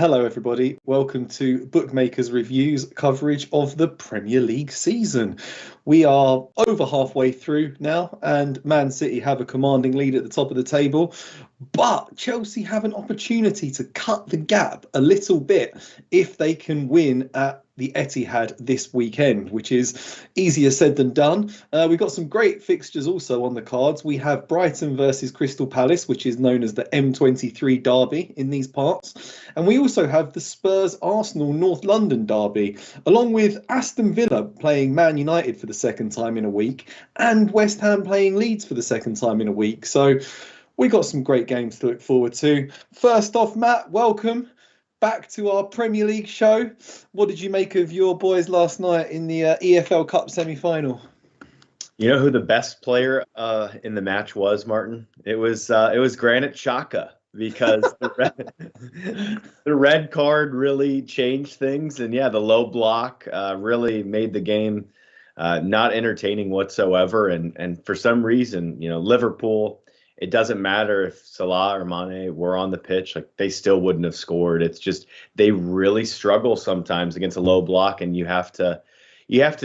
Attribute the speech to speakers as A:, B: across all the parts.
A: Hello, everybody. Welcome to Bookmakers Reviews coverage of the Premier League season. We are over halfway through now, and Man City have a commanding lead at the top of the table. But Chelsea have an opportunity to cut the gap a little bit if they can win at the Etihad this weekend, which is easier said than done. We've got some great fixtures also on the cards. We have Brighton versus Crystal Palace, which is known as the M23 derby in these parts. And we also have the Spurs-Arsenal North London derby, along with Aston Villa playing Man United for the second time in a week, and West Ham playing Leeds for the second time in a week. So we got some great games to look forward to. First off, Matt, welcome back to our Premier League show. What did you make of your boys last night in the EFL Cup semi-final?
B: You know who the best player in the match was, Martin? It was Granit Xhaka, because the red card really changed things, and the low block really made the game not entertaining whatsoever. And for some reason, Liverpool, it doesn't matter if Salah or Mane were on the pitch, like they still wouldn't have scored. It's just they really struggle sometimes against a low block, and you have to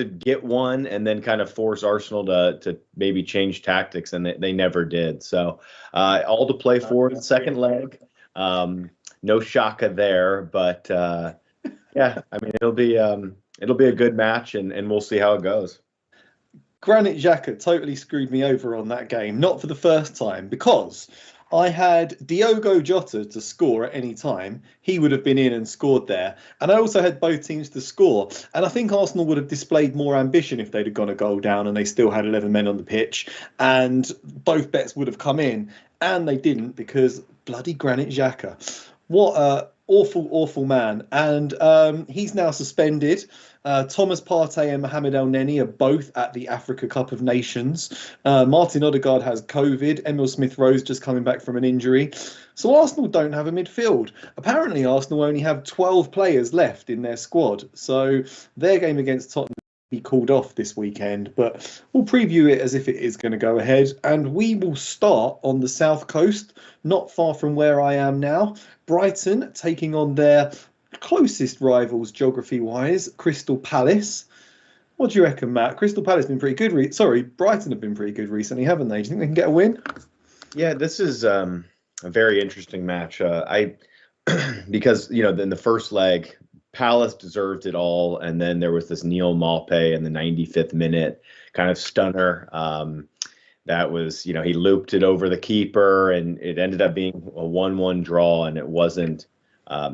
B: get one and then kind of force Arsenal to maybe change tactics, and they never did. So all to play for the second leg. No Xhaka there, but I mean it'll be a good match, and we'll see how it goes.
A: Granit Xhaka totally screwed me over on that game, not for the first time, because I had Diogo Jota to score at any time. He would have been in and scored there. And I also had both teams to score. And I think Arsenal would have displayed more ambition if they'd have gone a goal down and they still had 11 men on the pitch. And both bets would have come in. And they didn't, because bloody Granit Xhaka. What a awful man. And he's now suspended. Thomas Partey and Mohamed El Neni are both at the Africa Cup of Nations. Martin Odegaard has COVID. Emil Smith-Rowe just coming back from an injury. So Arsenal don't have a midfield. Apparently Arsenal only have 12 players left in their squad. So their game against Tottenham will be called off this weekend. But we'll preview it as if it is going to go ahead. And we will start on the south coast, not far from where I am now. Brighton taking on their closest rivals geography-wise, Crystal Palace. What do you reckon, Matt? Crystal Palace have been pretty good. Brighton have been pretty good recently, haven't they? Do you think they can get a win?
B: Yeah, this is a very interesting match. Because in the first leg, Palace deserved it all, and then there was this Neil Maupay in the 95th minute kind of stunner. That was, he looped it over the keeper, and it ended up being a 1-1 draw, and it wasn't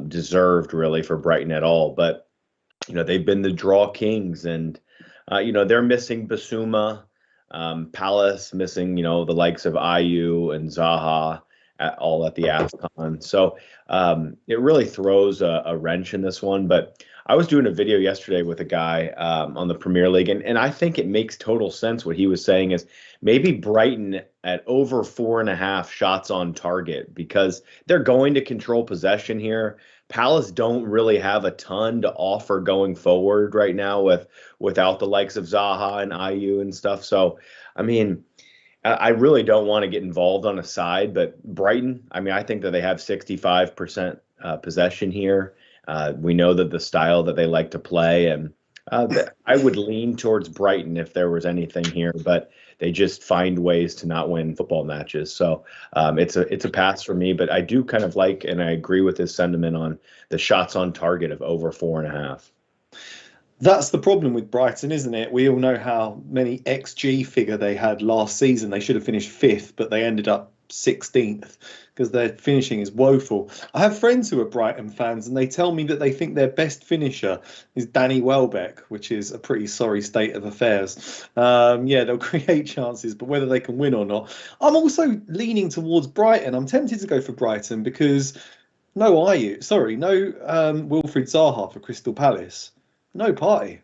B: deserved really for Brighton at all. But they've been the draw kings, and they're missing Basuma, Palace missing the likes of Ayew and Zaha all at the AFCON. So it really throws a wrench in this one. But I was doing a video yesterday with a guy on the Premier League, and I think it makes total sense. What he was saying is maybe Brighton at over 4.5 shots on target, because they're going to control possession here. Palace don't really have a ton to offer going forward right now without the likes of Zaha and Ayew and stuff. So, I mean, I really don't want to get involved on a side, but Brighton, I mean, I think that they have 65% possession here. We know that the style that they like to play, and I would lean towards Brighton if there was anything here, but they just find ways to not win football matches. So it's a pass for me, but I do kind of like, and I agree with his sentiment on the shots on target of over 4.5.
A: That's the problem with Brighton, isn't it? We all know how many XG figure they had last season. They should have finished 5th, but they ended up 16th because their finishing is woeful. I have friends who are Brighton fans, and they tell me that they think their best finisher is Danny Welbeck, which is a pretty sorry state of affairs. They'll create chances, but whether they can win or not. I'm also leaning towards Brighton. I'm tempted to go for Brighton because no Wilfried Zaha for Crystal Palace. No party.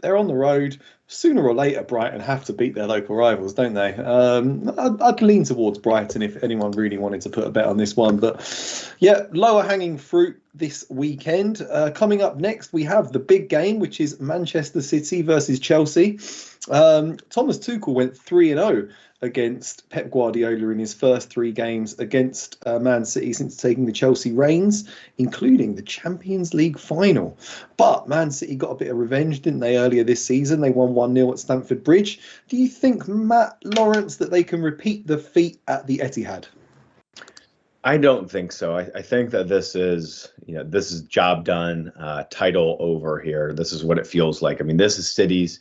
A: They're on the road. Sooner or later, Brighton have to beat their local rivals, don't they? I'd lean towards Brighton if anyone really wanted to put a bet on this one. But yeah, lower hanging fruit this weekend. Coming up next, we have the big game, which is Manchester City versus Chelsea. Thomas Tuchel went 3-0 against Pep Guardiola in his first 3 games against Man City since taking the Chelsea reins, including the Champions League final. But Man City got a bit of revenge, didn't they, earlier this season? They won 1-0 at Stamford Bridge. Do you think, Matt Lawerence, that they can repeat the feat at the Etihad?
B: I don't think so. I think that this is job done, title over here. This is what it feels like. I mean, this is City's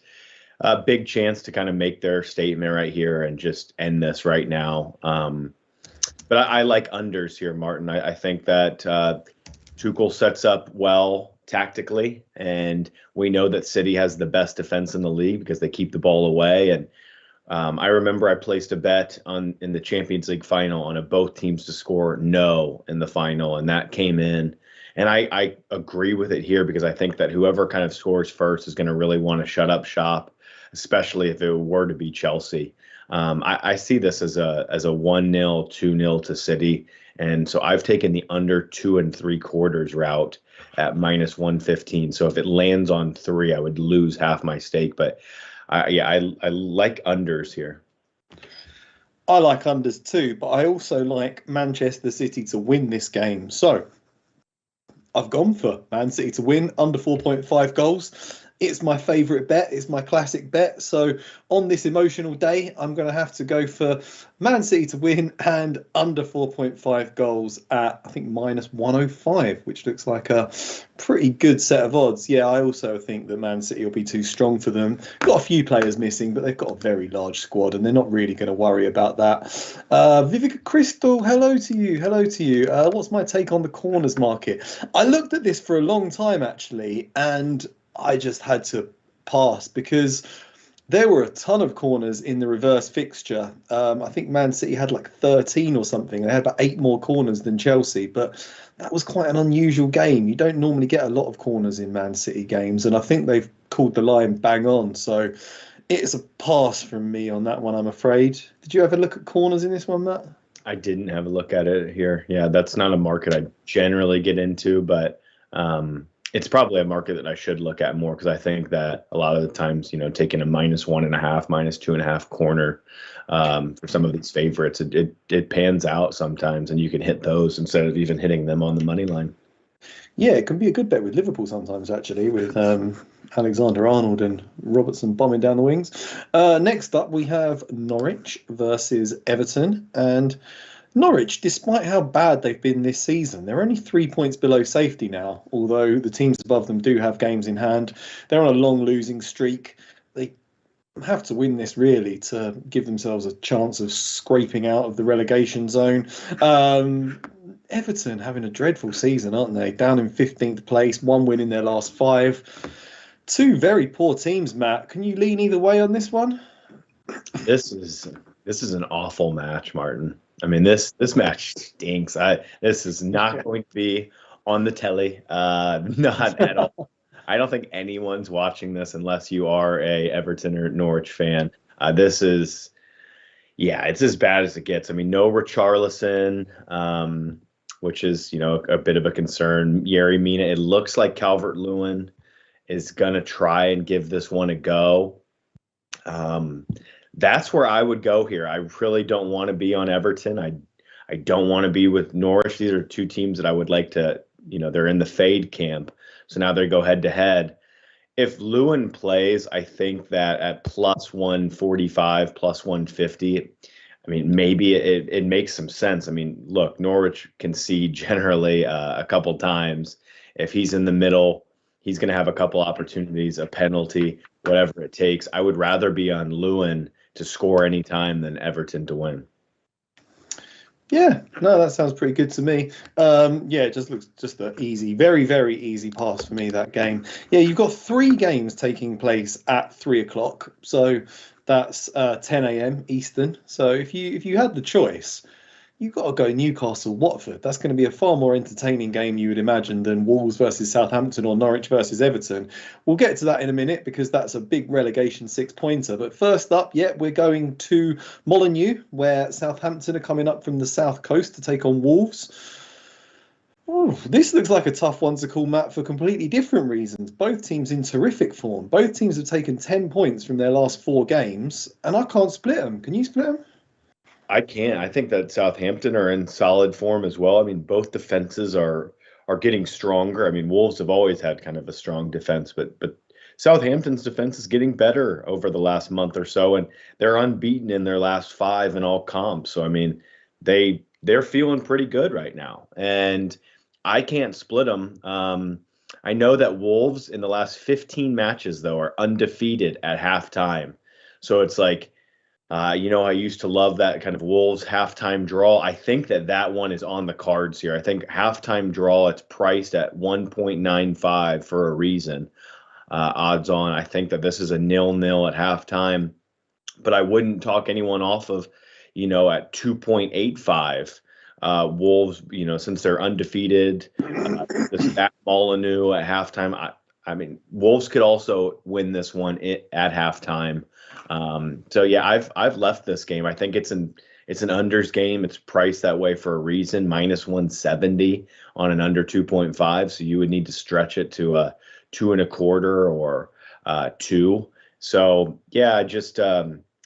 B: big chance to kind of make their statement right here and just end this right now. But I like unders here, Martin. I think that Tuchel sets up well tactically, and we know that City has the best defense in the league because they keep the ball away. And I remember I placed a bet in the Champions League final on both teams to score no in the final, and that came in. And I agree with it here because I think that whoever kind of scores first is going to really want to shut up shop, especially if it were to be Chelsea. I see this as a 1-0, 2-0 to City. And so I've taken the under 2 3/4 route at -115. So if it lands on 3, I would lose half my stake. But I like unders here.
A: I like unders too, but I also like Manchester City to win this game. So I've gone for Man City to win under 4.5 goals. It's my favourite bet. It's my classic bet. So on this emotional day, I'm going to have to go for Man City to win and under 4.5 goals at, I think, -105, which looks like a pretty good set of odds. Yeah, I also think that Man City will be too strong for them. Got a few players missing, but they've got a very large squad and they're not really going to worry about that. Vivica Crystal, hello to you. Hello to you. What's my take on the corners market? I looked at this for a long time, actually, and I just had to pass because there were a ton of corners in the reverse fixture. I think Man City had like 13 or something. They had about 8 more corners than Chelsea, but that was quite an unusual game. You don't normally get a lot of corners in Man City games, and I think they've called the line bang on. So it's a pass from me on that one, I'm afraid. Did you ever look at corners in this one, Matt?
B: I didn't have a look at it here. Yeah, that's not a market I generally get into, but it's probably a market that I should look at more because I think that a lot of the times, taking a -1.5, -2.5 corner for some of these favorites, it pans out sometimes, and you can hit those instead of even hitting them on the money line.
A: Yeah, it can be a good bet with Liverpool sometimes, actually, with Alexander-Arnold and Robertson bombing down the wings. Next up, we have Norwich versus Everton. And Norwich, despite how bad they've been this season, they're only 3 points below safety now, although the teams above them do have games in hand. They're on a long losing streak. They have to win this, really, to give themselves a chance of scraping out of the relegation zone. Everton having a dreadful season, aren't they? Down in 15th place, 1 win in their last 5. 2 very poor teams, Matt. Can you lean either way on this one?
B: This is an awful match, Martin. I mean, this match stinks. This is not going to be on the telly. Not at all. I don't think anyone's watching this unless you are a Everton or Norwich fan. It's as bad as it gets. I mean, no Richarlison, which is, a bit of a concern. Yerry Mina, it looks like Calvert-Lewin is going to try and give this one a go. That's where I would go here. I really don't want to be on Everton. I don't want to be with Norwich. These are 2 teams that I would like to, they're in the fade camp. So now they go head to head. If Lewin plays, I think that at +145, +150, I mean, maybe it makes some sense. I mean, look, Norwich concede generally a couple times. If he's in the middle, he's going to have a couple opportunities, a penalty, whatever it takes. I would rather be on Lewin to score any time than Everton to win.
A: Yeah, no, that sounds pretty good to me. It just looks just an easy, very, very easy pass for me, that game. Yeah, you've got 3 games taking place at 3 o'clock. So that's 10 a.m. Eastern. So if you had the choice, you've got to go Newcastle, Watford. That's going to be a far more entertaining game, you would imagine, than Wolves versus Southampton or Norwich versus Everton. We'll get to that in a minute because that's a big relegation 6-pointer. But first up, we're going to Molineux, where Southampton are coming up from the south coast to take on Wolves. Oh, this looks like a tough one to call, Matt, for completely different reasons. Both teams in terrific form. Both teams have taken 10 points from their last 4 games, and I can't split them. Can you split them?
B: I can't. I think that Southampton are in solid form as well. I mean, both defenses are getting stronger. I mean, Wolves have always had kind of a strong defense, but Southampton's defense is getting better over the last month or so, and they're unbeaten in their last 5 in all comps. So I mean, they're feeling pretty good right now, and I can't split them. I know that Wolves in the last 15 matches though are undefeated at halftime. So it's like I used to love that kind of Wolves halftime draw. I think that one is on the cards here. I think halftime draw, it's priced at 1.95 for a reason. Odds on. I think that this is a 0-0 at halftime, but I wouldn't talk anyone off of, at 2.85. Wolves, since they're undefeated, the stat Molyneux at halftime. I mean, Wolves could also win this one at halftime. So yeah, I've left this game. I think it's an unders game. It's priced that way for a reason. -170 on an under 2.5. So you would need to stretch it to a 2.25 or 2. So yeah,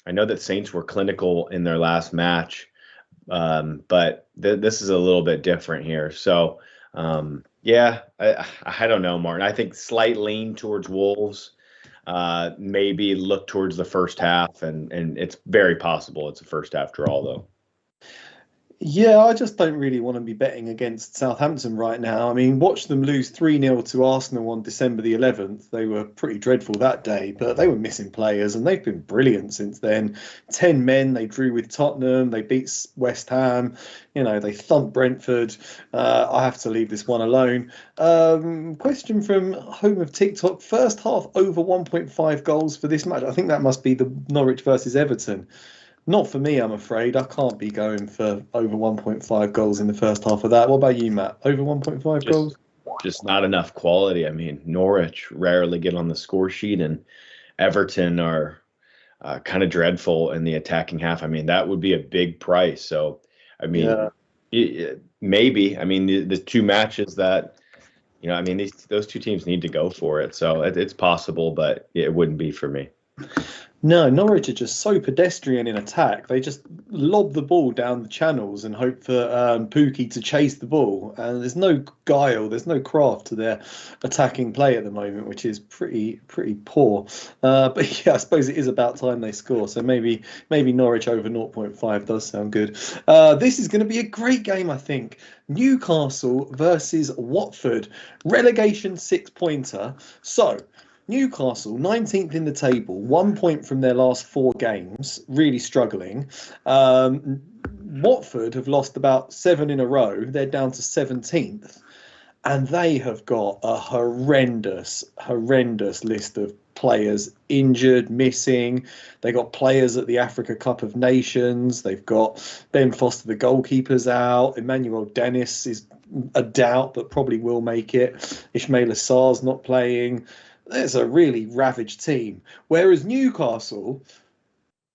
B: I know that Saints were clinical in their last match, but this is a little bit different here. So yeah, I don't know, Martin. I think slight lean towards Wolves. Maybe look towards the first half, and it's very possible it's a first half draw though.
A: Yeah, I just don't really want to be betting against Southampton right now. I mean, watch them lose 3-0 to Arsenal on December the 11th. They were pretty dreadful that day, but they were missing players and they've been brilliant since then. 10 men, they drew with Tottenham, they beat West Ham, they thumped Brentford. I have to leave this one alone. Question from home of TikTok. First half over 1.5 goals for this match. I think that must be the Norwich versus Everton. Not for me, I'm afraid. I can't be going for over 1.5 goals in the first half of that. What about you, Matt? Over 1.5 goals?
B: Just not enough quality. I mean, Norwich rarely get on the score sheet, and Everton are kind of dreadful in the attacking half. I mean, that would be a big price. So, I mean, maybe. I mean, the two matches that, I mean, those two teams need to go for it. So it's possible, but it wouldn't be for me.
A: No, Norwich are just so pedestrian in attack. They just lob the ball down the channels and hope for Pookie to chase the ball. And there's no guile, there's no craft to their attacking play at the moment, which is pretty poor. But yeah, I suppose it is about time they score. So maybe Norwich over 0.5 does sound good. This is going to be a great game, I think. Newcastle versus Watford, relegation 6-pointer. So Newcastle, 19th in the table, 1 point from their last 4 games, really struggling. Watford have lost about 7 in a row. They're down to 17th. And they have got a horrendous list of players injured, missing. They got players at the Africa Cup of Nations. They've got Ben Foster, the goalkeeper's out. Emmanuel Dennis is a doubt, but probably will make it. Ismail Assar's not playing. There's a really ravaged team. Whereas Newcastle,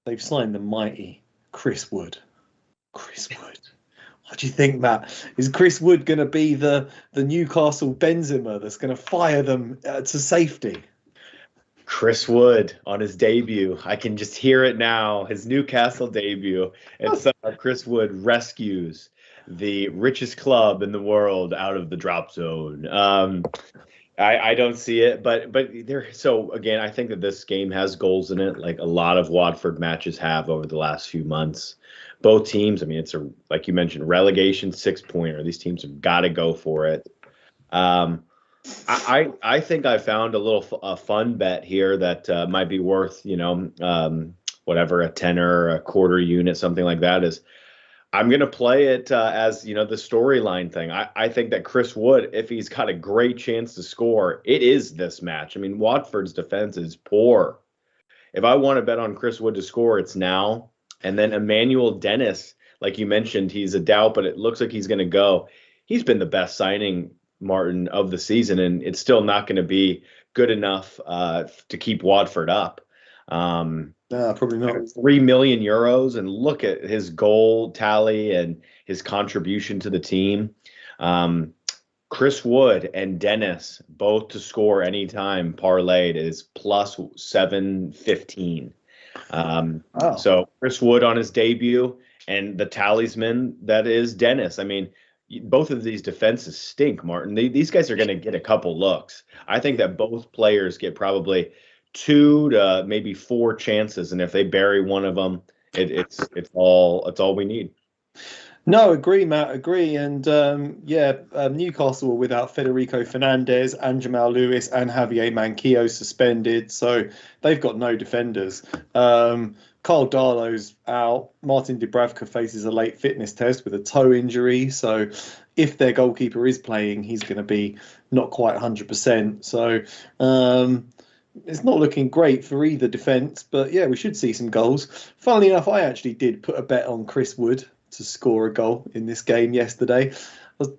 A: they've signed the mighty Chris Wood. Chris Wood. What do you think, Matt? Is Chris Wood going to be the Newcastle Benzema that's going to fire them to safety?
B: Chris Wood on his debut. I can just hear it now. His Newcastle debut. It's Chris Wood rescues the richest club in the world out of the drop zone. I don't see it, but there. So again, I think that this game has goals in it, like a lot of Watford matches have over the last few months. Both teams, I mean, it's like you mentioned, relegation 6-pointer. These teams have got to go for it. I think I found a fun bet here that might be worth whatever, a tenner, a quarter unit, something like that. Is I'm going to play it as, the storyline thing. I think that Chris Wood, if he's got a great chance to score, it is this match. I mean, Watford's defense is poor. If I want to bet on Chris Wood to score, it's now. And then Emmanuel Dennis, like you mentioned, he's a doubt, but it looks like he's going to go. He's been the best signing, Martin, of the season, and it's still not going to be good enough to keep Watford up.
A: Probably not.
B: 3 million euros, and look at his goal tally and his contribution to the team. Chris Wood and Dennis both to score anytime parlayed is plus 715.
A: Wow.
B: So Chris Wood on his debut and the talisman that is Dennis. I mean, both of these defenses stink, Martin. These guys are going to get a couple looks. I think that both players get probably 2 to maybe 4 chances, and if they bury one of them, it's all we need.
A: No, agree, Matt. Agree. And Newcastle were without Federico Fernandez and Jamal Lewis and Javier Manquillo suspended, so they've got no defenders. Carl Darlow's out. Martin Dubravka faces a late fitness test with a toe injury, so if their goalkeeper is playing, he's going to be not quite 100%. So it's not looking great for either defence, but yeah, we should see some goals. Funnily enough, I actually did put a bet on Chris Wood to score a goal in this game yesterday. I was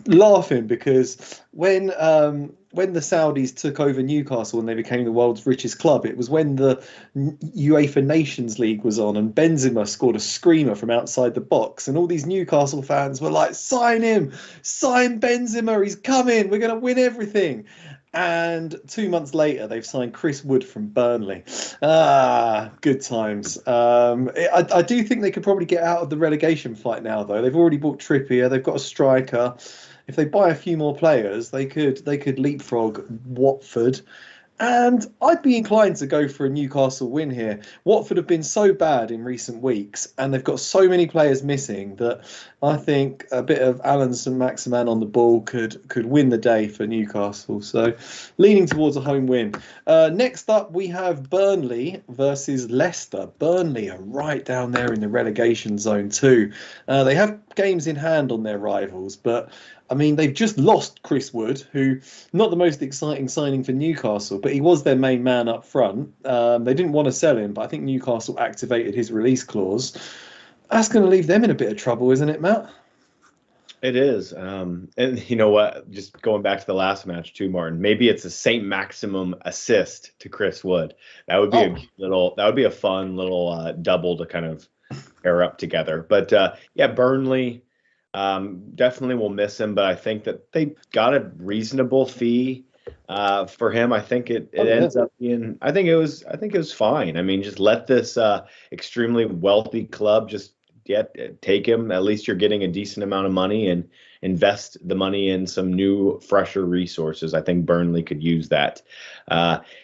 A: laughing because when the Saudis took over Newcastle and they became the world's richest club, it was when the UEFA Nations League was on and Benzema scored a screamer from outside the box, and all these Newcastle fans were like, sign him, sign Benzema, he's coming, we're going to win everything. And 2 months later, they've signed Chris Wood from Burnley. Good times. I do think they could probably get out of the relegation fight now, though. They've already bought Trippier. They've got a striker. If they buy a few more players, they could leapfrog Watford. And I'd be inclined to go for a Newcastle win here. Watford have been so bad in recent weeks, and they've got so many players missing that I think a bit of Alan St. Maximan on the ball could win the day for Newcastle. So leaning towards a home win. Next up, we have Burnley versus Leicester. Burnley are right down there in the relegation zone too. They have games in hand on their rivals, but I mean, they've just lost Chris Wood, who, not the most exciting signing for Newcastle, but he was their main man up front. They didn't want to sell him, but I think Newcastle activated his release clause. That's going to leave them in a bit of trouble, isn't it, Matt?
B: It is. And you know what? Just going back to the last match too, Martin, maybe it's a St. Maximum assist to Chris Wood. That would be a fun little double to kind of pair up together. But Burnley, definitely will miss him, but I think that they got a reasonable fee for him. I think it ends up being. I think it was fine. I mean, just let this extremely wealthy club just take him. At least you're getting a decent amount of money and invest the money in some new, fresher resources. I think Burnley could use that.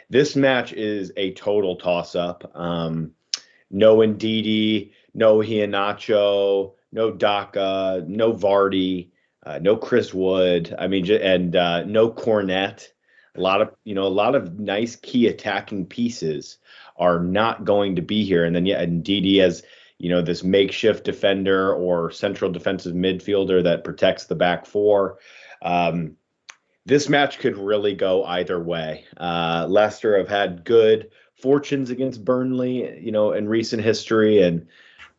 B: This match is a total toss-up. No Ndidi, no Iheanacho, no Daka, no Vardy, no Chris Wood. I mean, and no Cornet. A lot of nice key attacking pieces are not going to be here. And then Ndidi as this makeshift defender or central defensive midfielder that protects the back four. This match could really go either way. Leicester have had good fortunes against Burnley, in recent history, and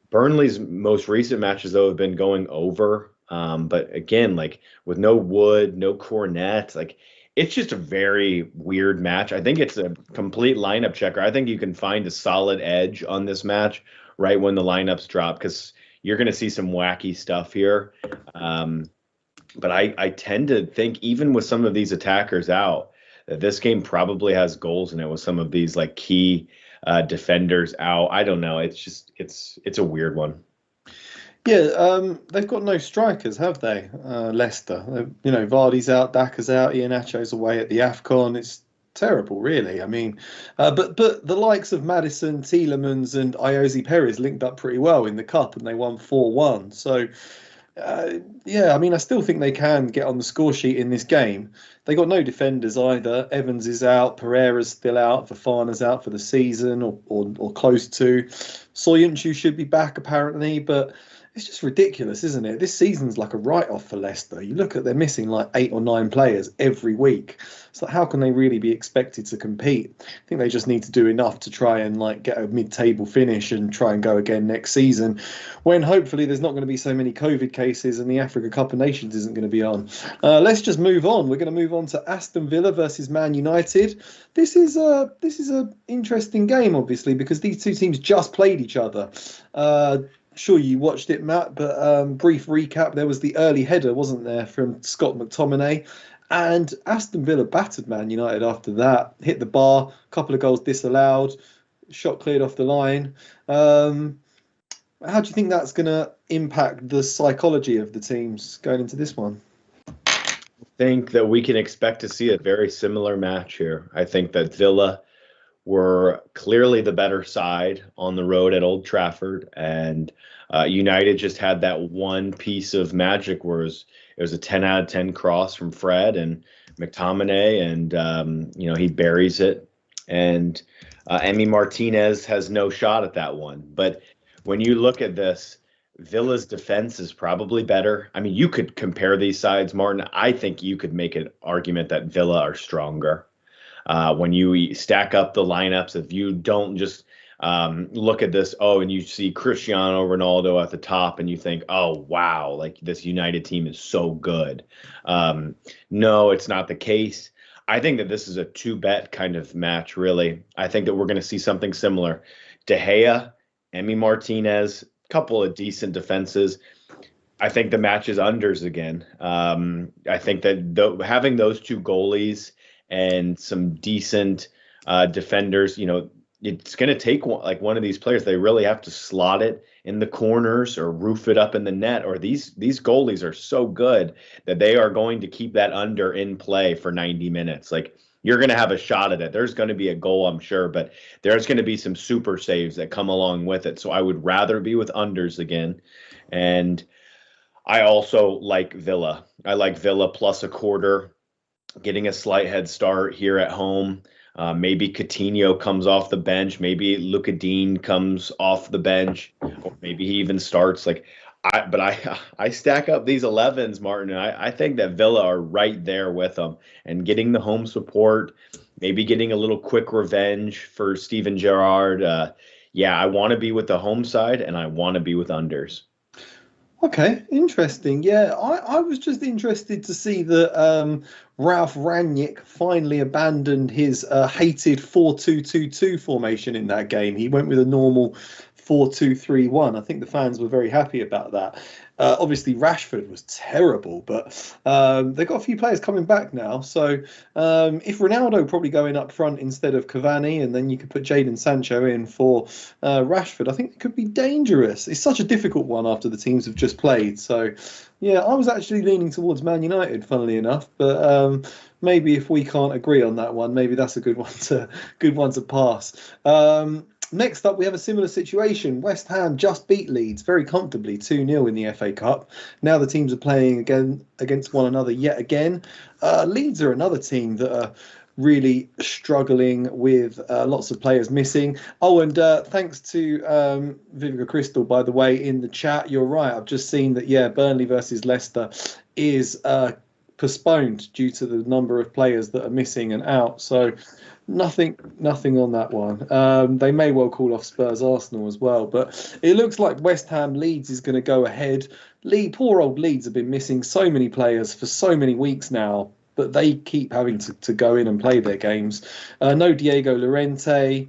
B: Burnley's most recent matches, though, have been going over. But again, like with no Wood, no Cornet, like it's just a very weird match. I think it's a complete lineup checker. I think you can find a solid edge on this match right when the lineups drop, because you're going to see some wacky stuff here. But I tend to think, even with some of these attackers out, that this game probably has goals in it with some of these like key defenders out. I don't know. It's just it's a weird one.
A: Yeah, they've got no strikers, have they? Leicester. Vardy's out, Daka's out, Iheanacho's away at the AFCON. It's terrible, really. I mean, but the likes of Maddison, Tielemans, and Iosi Perez linked up pretty well in the cup, and they won 4-1. So, I mean, I still think they can get on the score sheet in this game. They got no defenders either. Evans is out, Pereira's still out, Fofana's out for the season or close to. Soyuncu should be back apparently, but it's just ridiculous, isn't it? This season's like a write-off for Leicester. You look at, they're missing like 8 or 9 players every week. So how can they really be expected to compete? I think they just need to do enough to try and like get a mid-table finish and try and go again next season, when hopefully there's not going to be so many COVID cases and the Africa Cup of Nations isn't going to be on. Let's just move on. We're going to move on to Aston Villa versus Man United. This is a interesting game, obviously, because these two teams just played each other. Sure you watched it, Matt, but brief recap. There was the early header, wasn't there, from Scott McTominay, and Aston Villa battered Man United after that. Hit the bar, couple of goals disallowed, shot cleared off the line. Um, how do you think that's going to impact the psychology of the teams going into this one?
B: Think that we can expect to see a very similar match here. I think that Villa were clearly the better side on the road at Old Trafford, and United just had that one piece of magic where it was a 10 out of 10 cross from Fred and McTominay, and he buries it, and Emi Martinez has no shot at that one. But when you look at this, Villa's defense is probably better. I mean, you could compare these sides, Martin. I think you could make an argument that Villa are stronger. When you stack up the lineups, if you don't just look at this, and you see Cristiano Ronaldo at the top and you think, oh, wow, like this United team is so good. No, it's not the case. I think that this is a two-bet kind of match, really. I think that we're going to see something similar. De Gea, Emi Martinez, couple of decent defenses. I think the match is unders again. I think that having those two goalies and some decent defenders, it's going to take one of these players. They really have to slot it in the corners or roof it up in the net, or these goalies are so good that they are going to keep that under in play for 90 minutes. Like, you're going to have a shot at it. There's going to be a goal, I'm sure, but there's going to be some super saves that come along with it. So I would rather be with unders again. And I also like Villa. I like Villa plus a quarter, getting a slight head start here at home. Maybe Coutinho comes off the bench. Maybe Luka Dean comes off the bench, or maybe he even starts. I stack up these 11s, Martin, and I think that Villa are right there with them, and getting the home support, maybe getting a little quick revenge for Steven Gerrard. I want to be with the home side, and I want to be with unders.
A: Okay, interesting. Yeah, I was just interested to see that Ralph Rangnick finally abandoned his hated 4-2-2-2 formation in that game. He went with a normal 4-2-3-1. I think the fans were very happy about that. Obviously, Rashford was terrible, but they've got a few players coming back now. So if Ronaldo probably going up front instead of Cavani, and then you could put Jadon Sancho in for Rashford, I think it could be dangerous. It's such a difficult one after the teams have just played. So yeah, I was actually leaning towards Man United, funnily enough, but maybe if we can't agree on that one, maybe that's a good one to pass. Next up, we have a similar situation. West Ham just beat Leeds very comfortably, 2-0 in the FA Cup. Now the teams are playing again against one another yet again. Leeds are another team that are really struggling with lots of players missing. Oh, and thanks to Vivica Crystal, by the way, in the chat. You're right. I've just seen that, Burnley versus Leicester is postponed due to the number of players that are missing and out. So nothing on that one. They may well call off Spurs Arsenal as well, but it looks like West Ham Leeds is going to go ahead. Poor old Leeds have been missing so many players for so many weeks now, but they keep having to go in and play their games. No Diego Llorente,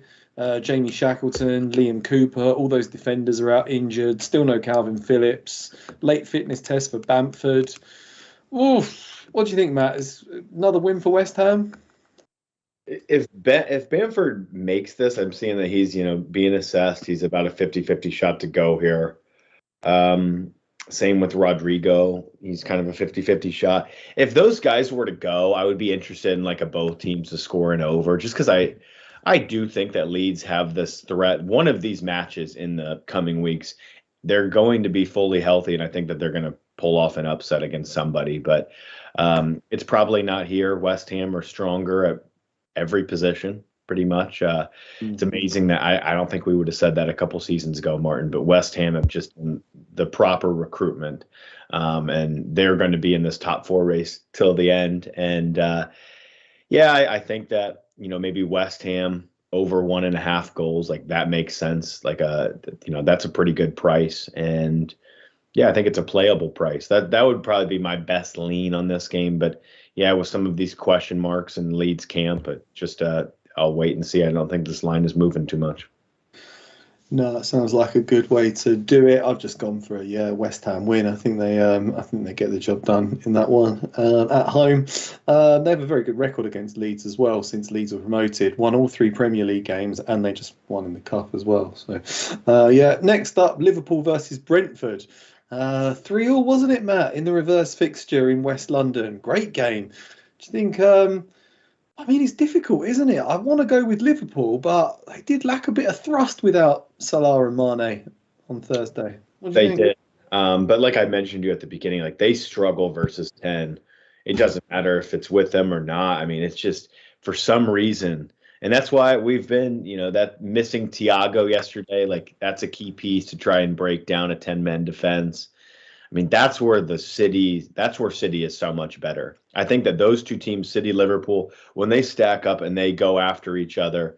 A: Jamie Shackleton, Liam Cooper, all those defenders are out injured. Still no Calvin Phillips. Late fitness test for Bamford. Oof. What do you think, Matt? Is another win for West Ham?
B: If Bamford makes this, I'm seeing that he's being assessed. He's about a 50-50 shot to go here. Same with Rodrigo. He's kind of a 50-50 shot. If those guys were to go, I would be interested in like a both teams to score an over, just because I do think that Leeds have this threat. One of these matches in the coming weeks, they're going to be fully healthy, and I think that they're going to pull off an upset against somebody. But it's probably not here. West Ham are stronger at every position, pretty much. It's amazing that I don't think we would have said that a couple seasons ago, Martin, but West Ham have just done the proper recruitment, and they're going to be in this top four race till the end. And I think that maybe West Ham over 1.5 goals, like that makes sense. Like that's a pretty good price, and I think it's a playable price. That would probably be my best lean on this game, but with some of these question marks in Leeds camp, but just I'll wait and see. I don't think this line is moving too much.
A: No, that sounds like a good way to do it. I've just gone for a West Ham win. I think they get the job done in that one at home. They have a very good record against Leeds as well since Leeds were promoted. Won all three Premier League games, and they just won in the cup as well. So, yeah. Next up, Liverpool versus Brentford. 3-3, wasn't it, Matt? In the reverse fixture in West London. Great game. Do you think? I mean, it's difficult, isn't it? I want to go with Liverpool, but they did lack a bit of thrust without Salah and Mane on Thursday. What do you
B: They
A: think?
B: did. But like I mentioned to you at the beginning, like they struggle versus 10. It doesn't matter if it's with them or not. I mean, it's just for some reason. And that's why we've been, that missing Thiago yesterday, like that's a key piece to try and break down a 10-man defense. I mean, that's where City is so much better. I think that those two teams, City, Liverpool, when they stack up and they go after each other,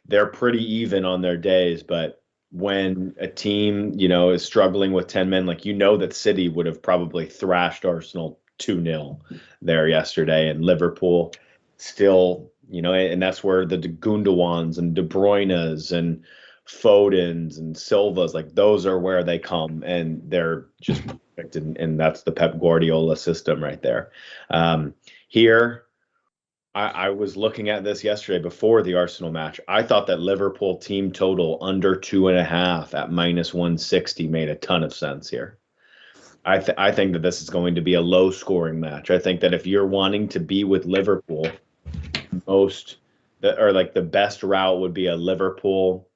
B: they're pretty even on their days. But when a team, is struggling with 10 men, like, that City would have probably thrashed Arsenal 2-0 there yesterday. And Liverpool still, and that's where the Gundawans and De Bruyne's and Fodens and Silvas, like those are where they come and they're just perfect. And that's the Pep Guardiola system right there. Here, I was looking at this yesterday before the Arsenal match. I thought that Liverpool team total under 2.5 at -160 made a ton of sense here. I think that this is going to be a low scoring match. I think that if you're wanting to be with Liverpool, the best route would be a Liverpool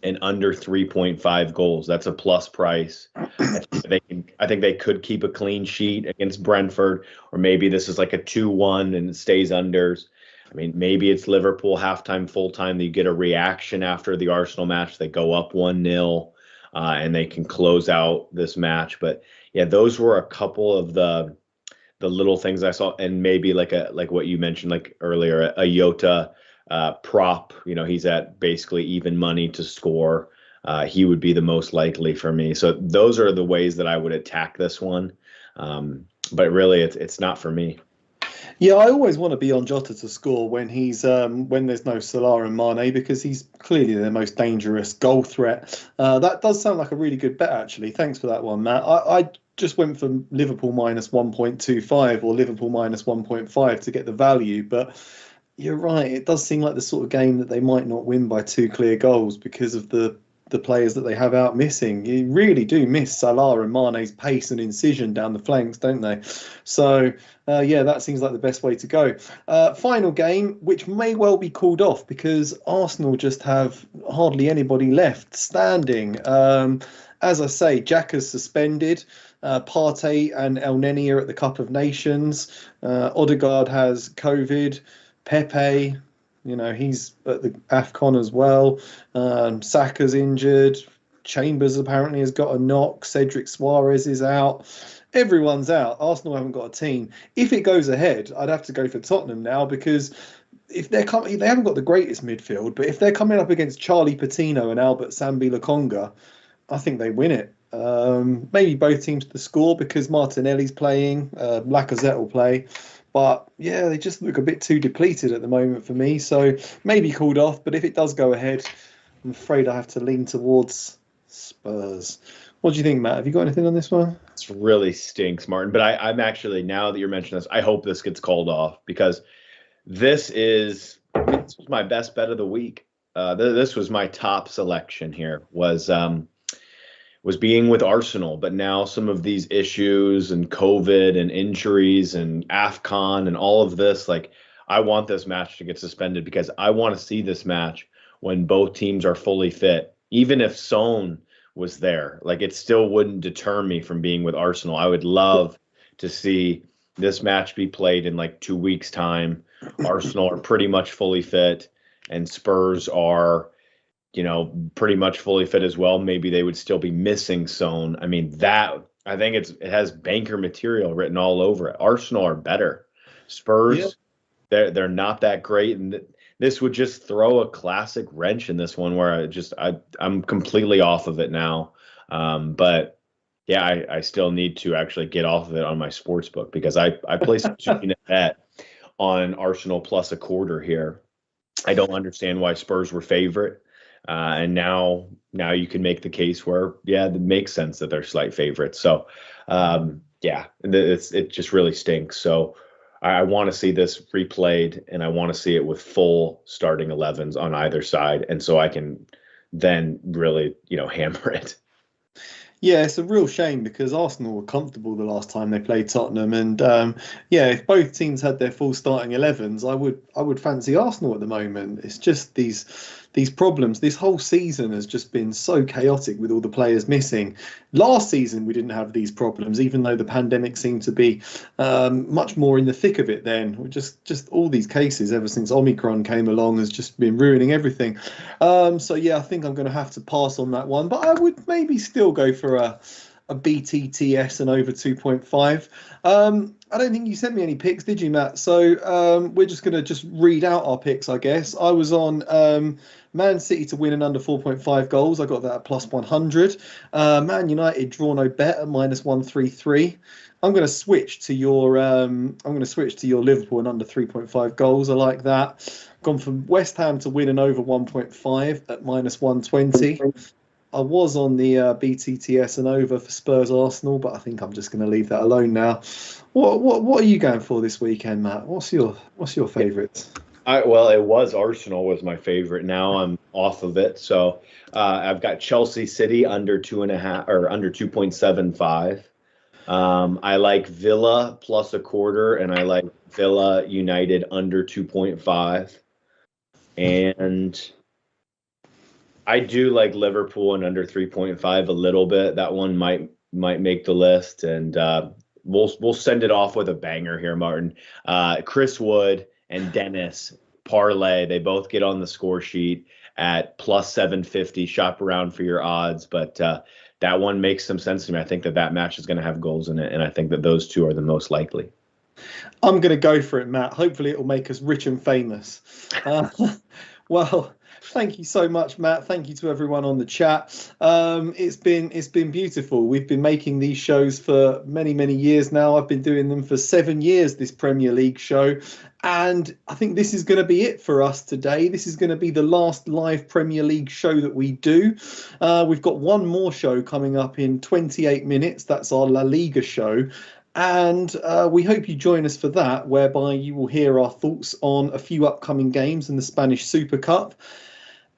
B: and under 3.5 goals. That's a plus price. I think they could keep a clean sheet against Brentford, or maybe this is like a 2-1 and it stays unders. I mean, maybe it's Liverpool halftime, full time. You get a reaction after the Arsenal match. They go up 1-0 and they can close out this match. But yeah, those were a couple of the little things I saw, and maybe like what you mentioned like earlier, a Jota prop. He's at basically even money to score. He would be the most likely for me. So those are the ways that I would attack this one. But really, it's not for me.
A: Yeah, I always want to be on Jota to score when when there's no Salah and Mane, because he's clearly their most dangerous goal threat. That does sound like a really good bet, actually. Thanks for that one, Matt. I just went for Liverpool -1.25 or Liverpool -1.5 to get the value, but you're right. It does seem like the sort of game that they might not win by two clear goals because of the players that they have out missing. You really do miss Salah and Mane's pace and incision down the flanks, don't they? So, yeah, that seems like the best way to go. Final game, which may well be called off because Arsenal just have hardly anybody left standing. As I say, Xhaka's suspended. Partey and El Neni are at the Cup of Nations. Odegaard has COVID. Pepe, he's at the AFCON as well. Saka's injured. Chambers apparently has got a knock. Cedric Suarez is out. Everyone's out. Arsenal haven't got a team. If it goes ahead, I'd have to go for Tottenham now, because if they haven't got the greatest midfield, but if they're coming up against Charlie Patino and Albert Sambi Lokonga, I think they win it. Maybe both teams to score because Martinelli's playing. Lacazette will play. But yeah, they just look a bit too depleted at the moment for me. So maybe called off. But if it does go ahead, I'm afraid I have to lean towards Spurs. What do you think, Matt? Have you got anything on this one?
B: This really stinks, Martin. But I'm actually, now that you're mentioning this, I hope this gets called off, because this was my best bet of the week. This was my top selection here, was being with Arsenal, but now some of these issues and COVID and injuries and AFCON and all of this, like, I want this match to get suspended because I want to see this match when both teams are fully fit. Even if Son was there, like, it still wouldn't deter me from being with Arsenal. I would love to see this match be played in like 2 weeks' time. Arsenal are pretty much fully fit and Spurs are pretty much fully fit as well. Maybe they would still be missing Son. I mean, I think it has banker material written all over it. Arsenal are better. Spurs, they're not that great, and this would just throw a classic wrench in this one where I'm completely off of it now. But yeah, I still need to actually get off of it on my sports book, because I placed a 2-unit bet on Arsenal plus a quarter here. I don't understand why Spurs were favorite. And now you can make the case where, yeah, it makes sense that they're slight favorites. So, yeah, it just really stinks. So I want to see this replayed, and I want to see it with full starting 11s on either side. And so I can then really, hammer it.
A: Yeah, it's a real shame because Arsenal were comfortable the last time they played Tottenham, and yeah, if both teams had their full starting 11s, I would fancy Arsenal at the moment. It's just these problems. This whole season has just been so chaotic with all the players missing. Last season we didn't have these problems, even though the pandemic seemed to be much more in the thick of it. Then just all these cases ever since Omicron came along has just been ruining everything. So yeah, I think I'm going to have to pass on that one, but I would maybe still go for a BTTS and over 2.5. I don't think you sent me any picks, did you, Matt? So we're just going to just read out our picks, I guess. I was on Man City to win and under 4.5 goals. I got that at plus 100. Man United draw no bet at minus 133. I'm going to switch to your Liverpool and under 3.5 goals. I like that. Gone for West Ham to win and over 1.5 at minus 120. I was on the BTTS and over for Spurs Arsenal, but I think I'm just going to leave that alone now. What are you going for this weekend, Matt? What's your favourites?
B: Well, it was Arsenal was my favorite. Now I'm off of it. So I've got Chelsea City under 2.5 or under 2.75. I like Villa plus a quarter, and I like Villa United under 2.5. And I do like Liverpool and under 3.5 a little bit. That one might make the list, and we'll send it off with a banger here, Martin. Chris Wood and Dennis parlay. They both get on the score sheet at plus 750. Shop around for your odds, but that one makes some sense to me. I think that match is going to have goals in it, and I think that those two are the most likely.
A: I'm going to go for it, Matt. Hopefully, it will make us rich and famous. Well, thank you so much, Matt. Thank you to everyone on the chat. It's been beautiful. We've been making these shows for many years now. I've been doing them for 7 years, this Premier League show. And I think this is going to be it for us today. This is going to be the last live Premier League show that we do. We've got one more show coming up in 28 minutes. That's our La Liga show. And we hope you join us for that, whereby you will hear our thoughts on a few upcoming games in the Spanish Super Cup.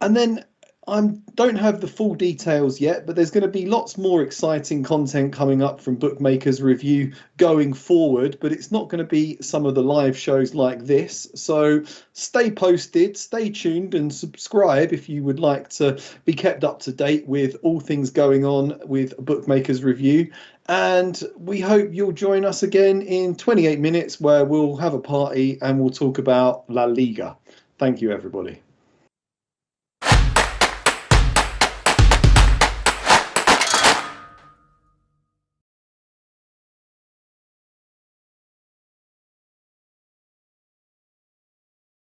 A: And then I don't have the full details yet, but there's going to be lots more exciting content coming up from Bookmakers Review going forward, but it's not going to be some of the live shows like this. So stay posted, stay tuned, and subscribe if you would like to be kept up to date with all things going on with Bookmakers Review. And we hope you'll join us again in 28 minutes, where we'll have a party and we'll talk about La Liga. Thank you, everybody.